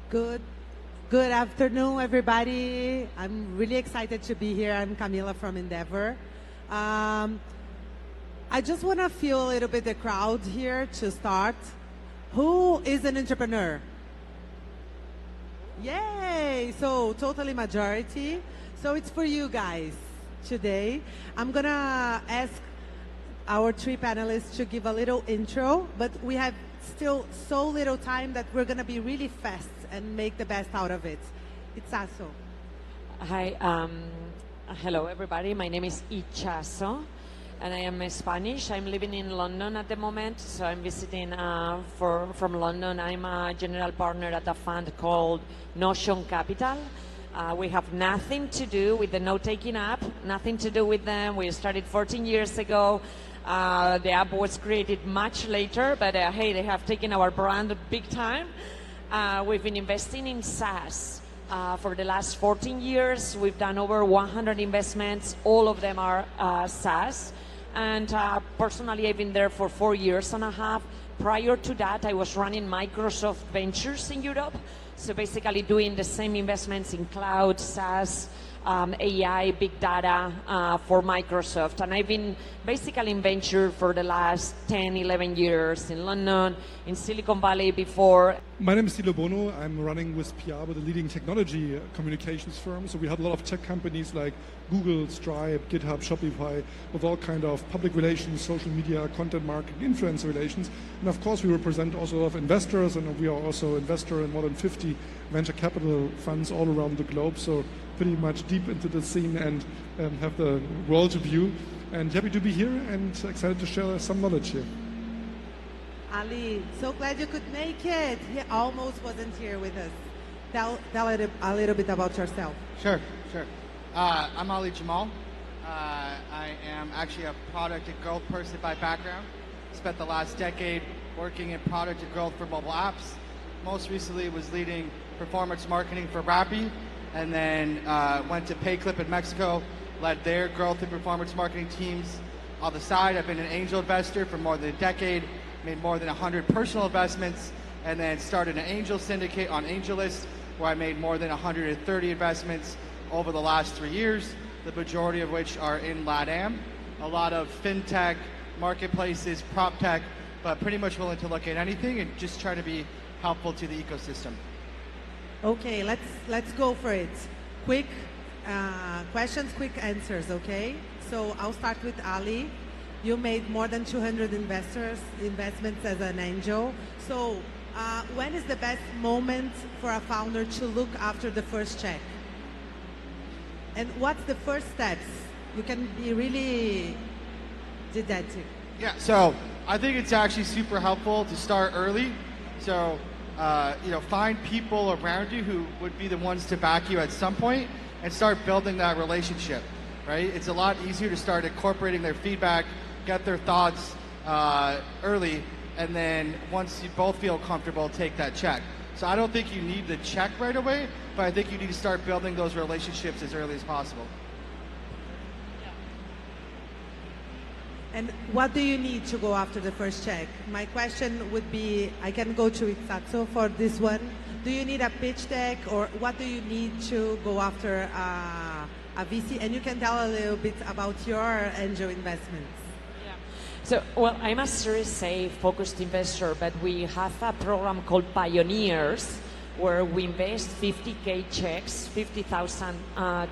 Good, good afternoon, everybody. I'm really excited to be here. I'm Camilla from Endeavor. I just want to feel a little bit the crowd here to start. Who is an entrepreneur? Yay! So totally majority. So it's for you guys today. I'm gonna ask our three panelists to give a little intro, but we have still so little time that we're gonna be really fast and make the best out of it. Itxaso. Hi, hello everybody. My name is Itxaso, and I am Spanish. I'm living in London at the moment, so I'm visiting from London. I'm a general partner at a fund called Notion Capital. We have nothing to do with the note-taking app, nothing to do with them. We started 14 years ago. The app was created much later, but hey, they have taken our brand big time. We've been investing in SaaS for the last 14 years. We've done over 100 investments. All of them are SaaS. And personally, I've been there for 4 years and a half. Prior to that, I was running Microsoft Ventures in Europe. So basically doing the same investments in cloud, SaaS, AI, big data for Microsoft. And I've been basically in venture for the last 10, 11 years in London, in Silicon Valley before. My name is Tilo Bonow. I'm running with Piabo, the leading technology communications firm. So we had a lot of tech companies like Google, Stripe, GitHub, Shopify, with all kind of public relations, social media, content marketing, influencer relations. And of course, we represent also a lot of investors, and we are also investor in more than 50 venture capital funds all around the globe. So pretty much deep into the scene and have the world view. And happy to be here and excited to share some knowledge here. Ali, so glad you could make it. He almost wasn't here with us. Tell a little bit about yourself. Sure. I'm Ali Jamal. I am actually a product and growth person by background. Spent the last decade working in product and growth for mobile apps. Most recently was leading performance marketing for Rappi, and then went to PayClip in Mexico, led their growth and performance marketing teams. On the side, I've been an angel investor for more than a decade, made more than 100 personal investments, and then started an angel syndicate on AngelList, where I made more than 130 investments over the last 3 years, the majority of which are in LATAM. A lot of fintech, marketplaces, prop tech, but pretty much willing to look at anything and just try to be helpful to the ecosystem. Okay, let's go for it. Quick questions, quick answers, okay? So I'll start with Ali. You made more than 200 investments as an angel. So when is the best moment for a founder to look after the first check? And what's the first steps? You can be really didactic. Yeah, so I think it's actually super helpful to start early. So, find people around you who would be the ones to back you at some point and start building that relationship, right? It's a lot easier to start incorporating their feedback, get their thoughts early, and then once you both feel comfortable, take that check. So I don't think you need the check right away, but I think you need to start building those relationships as early as possible. And what do you need to go after the first check? My question would be, I can go to Itxaso for this one. Do you need a pitch deck, or what do you need to go after a VC? And you can tell a little bit about your angel investments. So, well, I'm a Series A focused investor, but we have a program called Pioneers, where we invest 50K checks, 50,000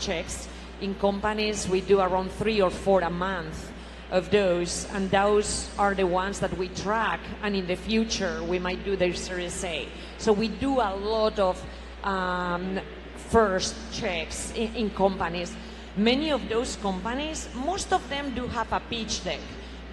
checks in companies. We do around 3 or 4 a month of those, and those are the ones that we track, and in the future we might do their Series A. So we do a lot of first checks in companies. Many of those companies, most of them do have a pitch deck.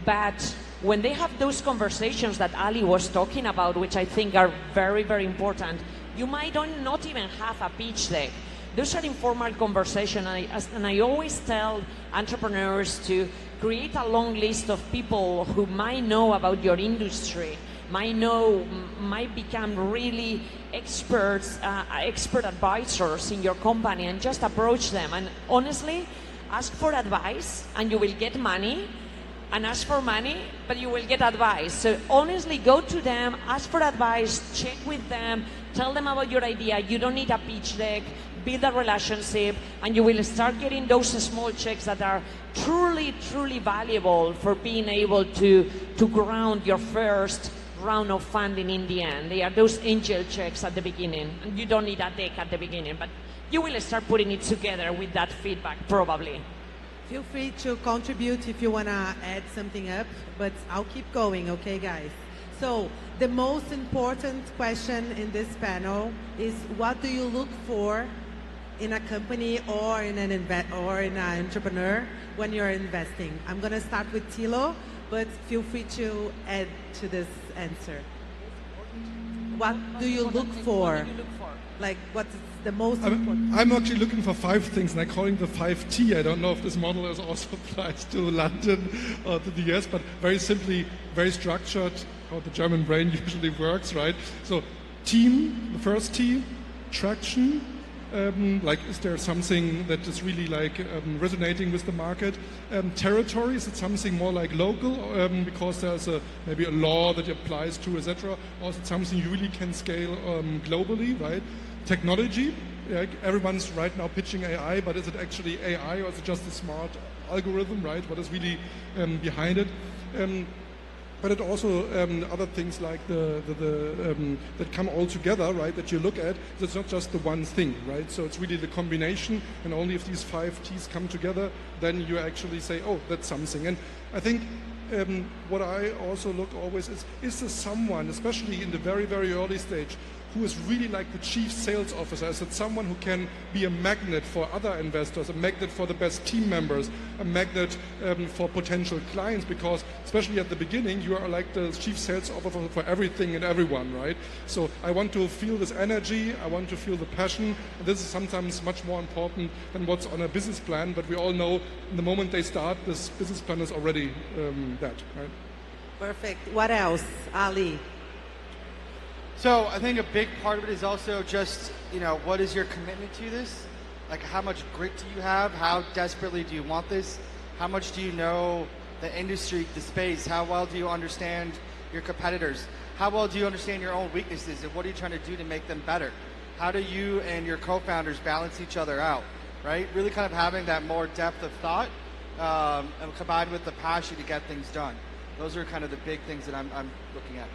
But when they have those conversations that Ali was talking about, which I think are very, very important, you might not even have a pitch deck. Those are informal conversations, and I always tell entrepreneurs to create a long list of people who might know about your industry, might become really expert advisors in your company, and just approach them. And honestly, ask for advice, and you will get money. and ask for money, but you will get advice. So honestly, go to them, ask for advice, check with them, tell them about your idea. You don't need a pitch deck, build a relationship, and you will start getting those small checks that are truly, truly valuable for being able to ground your first round of funding in the end. They are those angel checks at the beginning, and you don't need a deck at the beginning, but you will start putting it together with that feedback probably. Feel free to contribute if you want to add something up, but I'll keep going, okay, guys? So the most important question in this panel is, what do you look for in a company or in an entrepreneur when you're investing? I'm going to start with Tilo, but feel free to add to this answer. What do you look for? Like, what's the most important? I'm actually looking for 5 things, and I call it the 5T. I don't know if this model is also applies to London or to the US, but very simply, very structured, how the German brain usually works, right? So team, the first T, traction, like is there something that is really like resonating with the market? Territory, is it something more like local because there's maybe a law that applies to, etc.? Or is it something you really can scale globally, right? Technology, like everyone's right now pitching AI, but is it actually AI or is it just a smart algorithm, right? What is really behind it? But it also other things like that come all together, right? That you look at. It's not just the one thing, right? So it's really the combination, and only if these 5 T's come together, then you actually say, oh, that's something. And I think what I also look always is there someone, especially in the very, very early stage, who is really like the chief sales officer? Is it someone who can be a magnet for other investors, a magnet for the best team members, a magnet for potential clients? Because especially at the beginning, you are like the chief sales officer for everything and everyone, right? So I want to feel this energy, I want to feel the passion. And this is sometimes much more important than what's on a business plan, but we all know the moment they start, this business plan is already that, right? Perfect. What else, Ali? So I think a big part of it is also just, what is your commitment to this? Like, how much grit do you have? How desperately do you want this? How much do you know the industry, the space? How well do you understand your competitors? How well do you understand your own weaknesses, and what are you trying to do to make them better? How do you and your co-founders balance each other out, right? Really kind of having that more depth of thought and combined with the passion to get things done. Those are kind of the big things that I'm looking at.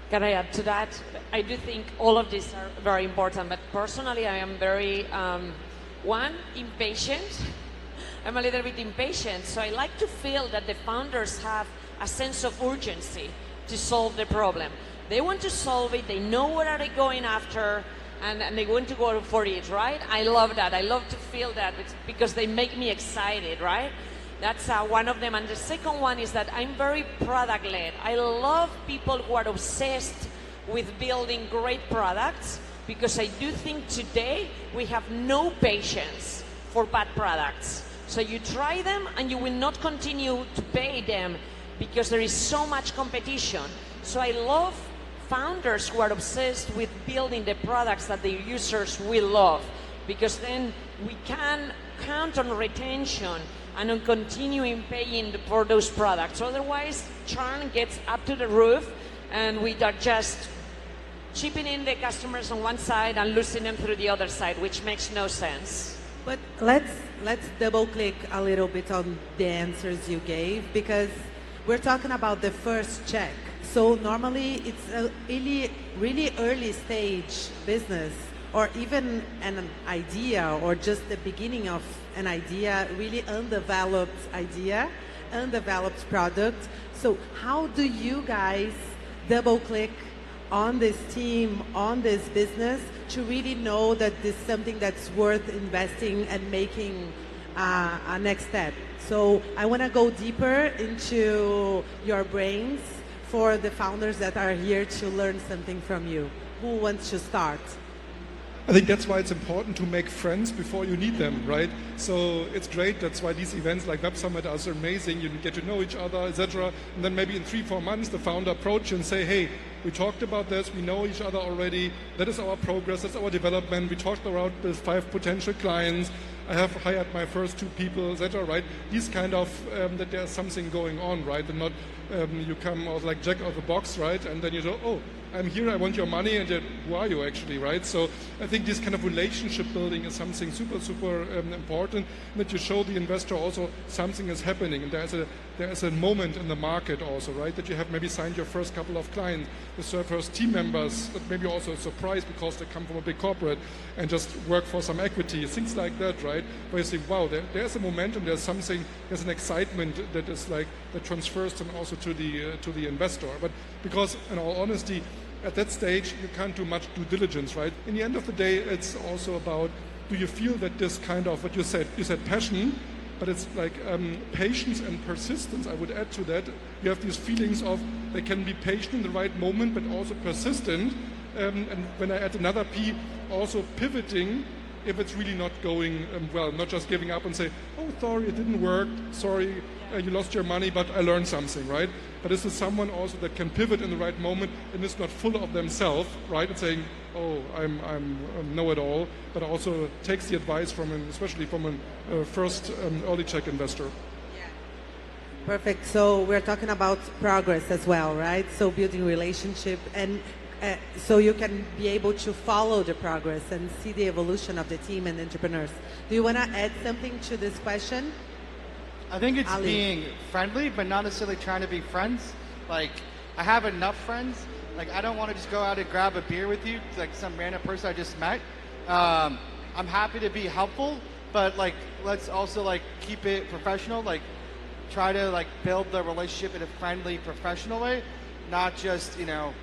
Can I add to that? I do think all of these are very important, but personally I am very, impatient. I'm a little bit impatient, so I like to feel that the founders have a sense of urgency to solve the problem. They want to solve it, they know what are they going after, and they want to go for it, right? I love that. I love to feel that because they make me excited, right? That's one of them. And the second one is that I'm very product-led. I love people who are obsessed with building great products, because I do think today we have no patience for bad products. So you try them and you will not continue to pay them because there is so much competition. So I love founders who are obsessed with building the products that their users will love, because then we can count on retention and on continuing paying for those products. Otherwise, churn gets up to the roof, and we are just chipping in the customers on one side and losing them through the other side, which makes no sense. But let's double click a little bit on the answers you gave, because we're talking about the first check. So normally it's a really early stage business, or even an idea, or just the beginning of an idea, really undeveloped idea, undeveloped product. So how do you guys double click on this team, on this business, to really know that this is something that's worth investing and making a next step? So I want to go deeper into your brains for the founders that are here to learn something from you. Who wants to start? I think that's why it's important to make friends before you need them, right? So it's great. That's why these events like WebSummit are so amazing. You get to know each other, etc. And then maybe in 3-4 months, the founder approach you and say, hey, we talked about this. We know each other already. That is our progress. That's our development. We talked about the 5 potential clients. I have hired my first 2 people, etc. Right? These kind of that there's something going on, right? And not you come out like Jack out of the box, right? And then you go, oh, I'm here, I want your money, and then, who are you actually, right? So I think this kind of relationship building is something super, super important, that you show the investor also something is happening, and there's a moment in the market also, right? That you have maybe signed your first couple of clients, the first team members, that maybe also a surprise because they come from a big corporate and just work for some equity, things like that, right? Where you say, wow, there's a momentum, there's something, there's an excitement that is like, that transfers then also to the investor. But because, in all honesty, at that stage, you can't do much due diligence, right? In the end of the day, it's also about, do you feel that this kind of, what you said passion, but it's like patience and persistence, I would add to that. You have these feelings of, they can be patient in the right moment, but also persistent. And when I add another P, also pivoting if it's really not going well, not just giving up and say, oh, sorry, it didn't work, sorry, you lost your money, but I learned something, right? But this is someone also that can pivot in the right moment and is not full of themselves, right? And saying, oh, I'm know-it-all, but also takes the advice from especially from a first early check investor. Yeah. Perfect. So we're talking about progress as well, right? So building relationship and so you can be able to follow the progress and see the evolution of the team and entrepreneurs. Do you want to add something to this question? I think it's Ali. being friendly, but not necessarily trying to be friends. Like, I have enough friends. Like, I don't want to just go out and grab a beer with you, like some random person I just met. I'm happy to be helpful, but like, let's also like keep it professional. Like, try to like build the relationship in a friendly, professional way, not just, you know,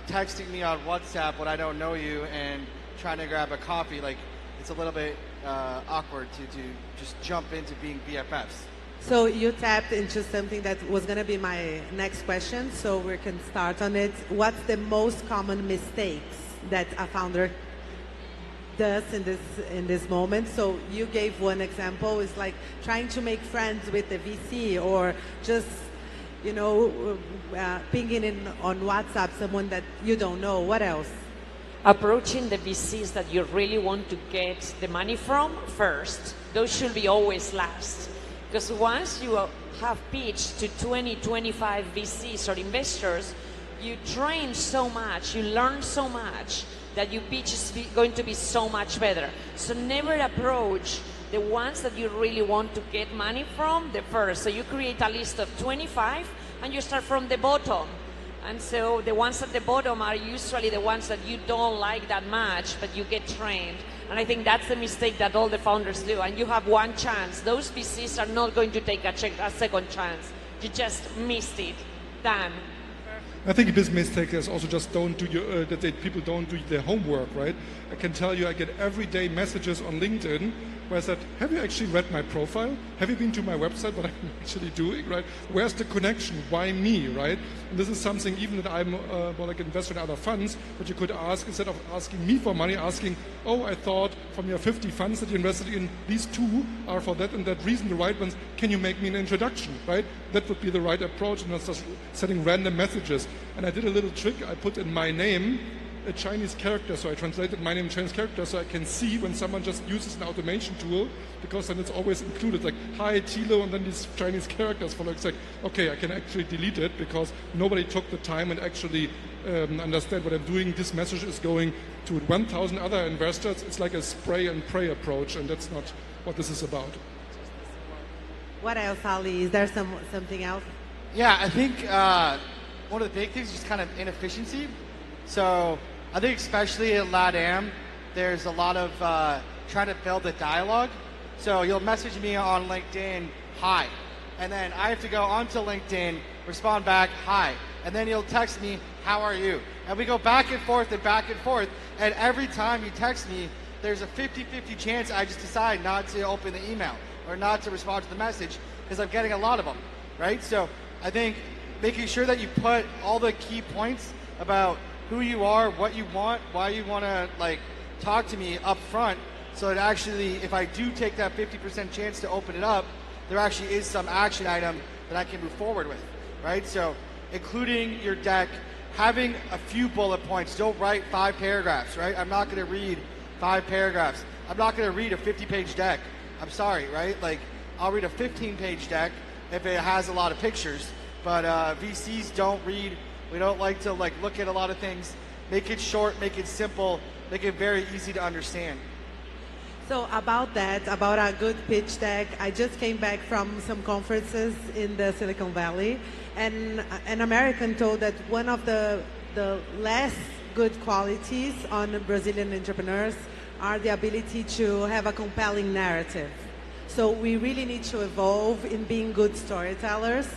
texting me on WhatsApp when I don't know you and trying to grab a coffee. Like, it's a little bit awkward to just jump into being BFFs. So you tapped into something that was going to be my next question, so we can start on it. What's the most common mistakes that a founder does in this moment? So you gave one example, is like trying to make friends with the VC, or just, you know, pinging in on WhatsApp someone that you don't know. What else? Approaching the VCs that you really want to get the money from first. Those should be always last. Because once you have pitched to 20, 25 VCs or investors, you train so much, you learn so much, that your pitch is going to be so much better. So never approach the ones that you really want to get money from the first. So you create a list of 25 and you start from the bottom. And so the ones at the bottom are usually the ones that you don't like that much, but you get trained. And I think that's the mistake that all the founders do. And you have one chance. Those VCs are not going to take a second chance. You just missed it. Done. I think this mistake is also just people don't do their homework, right? I can tell you I get everyday messages on LinkedIn where I said, have you actually read my profile? Have you been to my website, what I'm actually doing, right? Where's the connection? Why me, right? And this is something even that I'm more like an investor in other funds, but you could ask, instead of asking me for money, asking, oh, I thought from your 50 funds that you invested in, these 2 are for that and that reason the right ones. Can you make me an introduction, right? That would be the right approach, and not just sending random messages. And I did a little trick. I put in my name a Chinese character, so I translated my name in Chinese character so I can see when someone just uses an automation tool, because then it's always included, like, hi, Tilo, and then these Chinese characters follow. It's like, okay, I can actually delete it because nobody took the time and actually understand what I'm doing. This message is going to 1,000 other investors. It's like a spray and pray approach, and that's not what this is about. What else, Ali? Is there something else? Yeah, I think one of the big things is just kind of inefficiency. So I think especially in LATAM, there's a lot of trying to build a dialogue. So you'll message me on LinkedIn, hi. And then I have to go onto LinkedIn, respond back, hi. And then you'll text me, how are you? And we go back and forth and back and forth. And every time you text me, there's a 50-50 chance I just decide not to open the email or not to respond to the message because I'm getting a lot of them, right? So I think making sure that you put all the key points about who you are, what you want, why you want to like talk to me up front, so that actually, if I do take that 50% chance to open it up, there actually is some action item that I can move forward with, right? So including your deck, having a few bullet points, don't write 5 paragraphs, right? I'm not going to read 5 paragraphs. I'm not going to read a 50-page deck. I'm sorry, right? Like, I'll read a 15-page deck if it has a lot of pictures. But VCs don't read. We don't like to look at a lot of things. Make it short, make it simple, make it very easy to understand. So about that, about a good pitch deck, I just came back from some conferences in the Silicon Valley, and an American told that one of the less good qualities on Brazilian entrepreneurs are the ability to have a compelling narrative. So we really need to evolve in being good storytellers.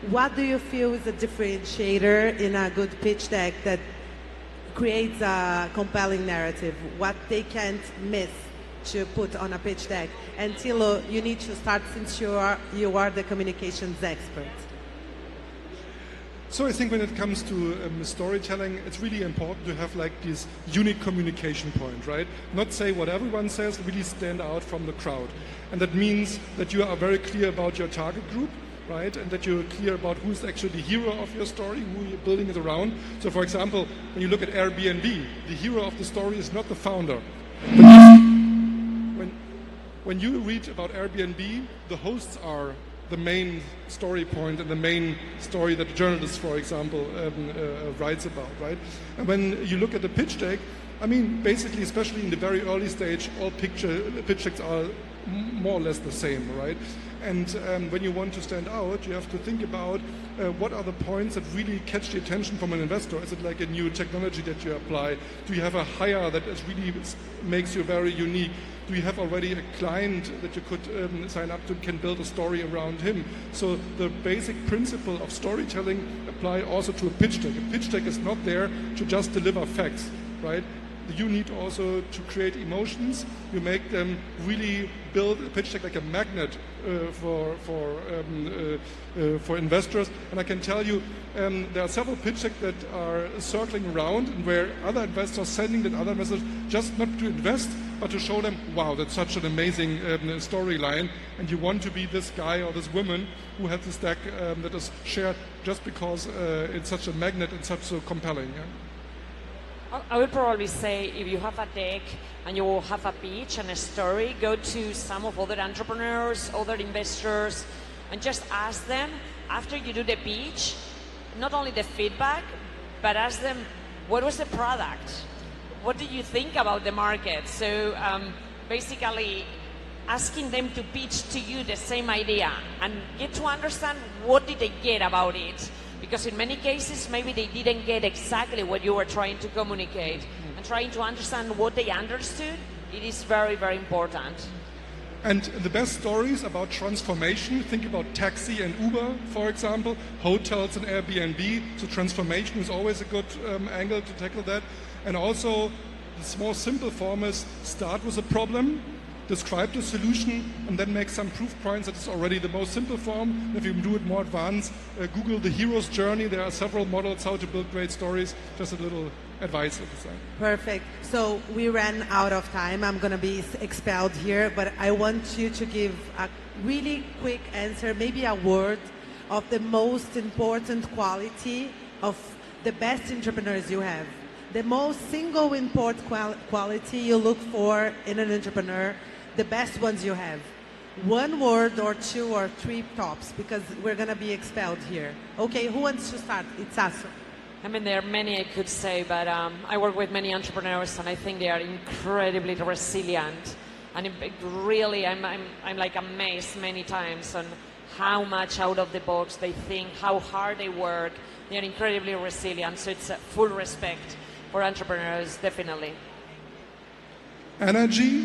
What do you feel is a differentiator in a good pitch deck that creates a compelling narrative? What they can't miss to put on a pitch deck? And Tilo, you need to start since you are the communications expert. So I think when it comes to storytelling, it's really important to have like this unique communication point, right? Not say what everyone says, really stand out from the crowd. And that means that you are very clear about your target group, right? And that you're clear about who's actually the hero of your story, who you're building it around. So for example, when you look at Airbnb, the hero of the story is not the founder. When you read about Airbnb, the hosts are the main story point and the main story that a journalist, for example, writes about, right? And when you look at the pitch deck, I mean, basically, especially in the very early stage, all pitch decks are more or less the same, right? And when you want to stand out, you have to think about what are the points that really catch the attention from an investor. Is it like a new technology that you apply? Do you have a hire that is really makes you very unique? Do you have already a client that you could sign up to, can build a story around him? So the basic principle of storytelling apply also to a pitch deck. A pitch deck is not there to just deliver facts, right? You need also to create emotions. You make them really build a pitch deck like a magnet for investors. And I can tell you, there are several pitch decks that are circling around, and where other investors sending that other investors just not to invest, but to show them, wow, that's such an amazing storyline, and you want to be this guy or this woman who has this deck that is shared just because it's such a magnet and such so compelling. Yeah? I would probably say if you have a deck and you have a pitch and a story, go to some of other entrepreneurs, other investors, and just ask them, after you do the pitch, not only the feedback, but ask them, what was the product? What do you think about the market? So basically asking them to pitch to you the same idea and get to understand what did they get about it. Because in many cases, maybe they didn't get exactly what you were trying to communicate. And trying to understand what they understood, it is very, very important. And the best stories about transformation, think about taxi and Uber, for example, hotels and Airbnb. So transformation is always a good angle to tackle that. And also, the more simple form is start with a problem, describe the solution, and then make some proof points. That is already the most simple form. If you do it more advanced, Google the hero's journey. There are several models how to build great stories. Just a little advice at the side. Perfect. So we ran out of time. I'm going to be expelled here, but I want you to give a really quick answer, maybe a word of the most important quality of the best entrepreneurs you have. The most single important quality you look for in an entrepreneur, the best ones you have. One word or two or three tops, because we're going to be expelled here. Okay, who wants to start? Itxaso. I mean, there are many I could say, but I work with many entrepreneurs, and I think they are incredibly resilient. And really, I'm like amazed many times on how much out of the box they think, how hard they work. They are incredibly resilient, so it's a full respect for entrepreneurs, definitely. Energy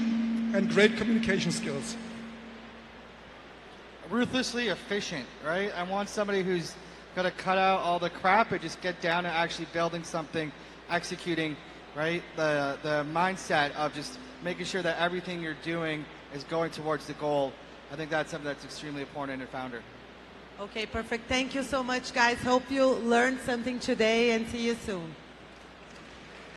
and great communication skills. Ruthlessly efficient, right? I want somebody who's going to cut out all the crap and just get down to actually building something, executing, right? The mindset of just making sure that everything you're doing is going towards the goal. I think that's something that's extremely important in a founder. Okay, perfect. Thank you so much, guys. Hope you learned something today, and see you soon.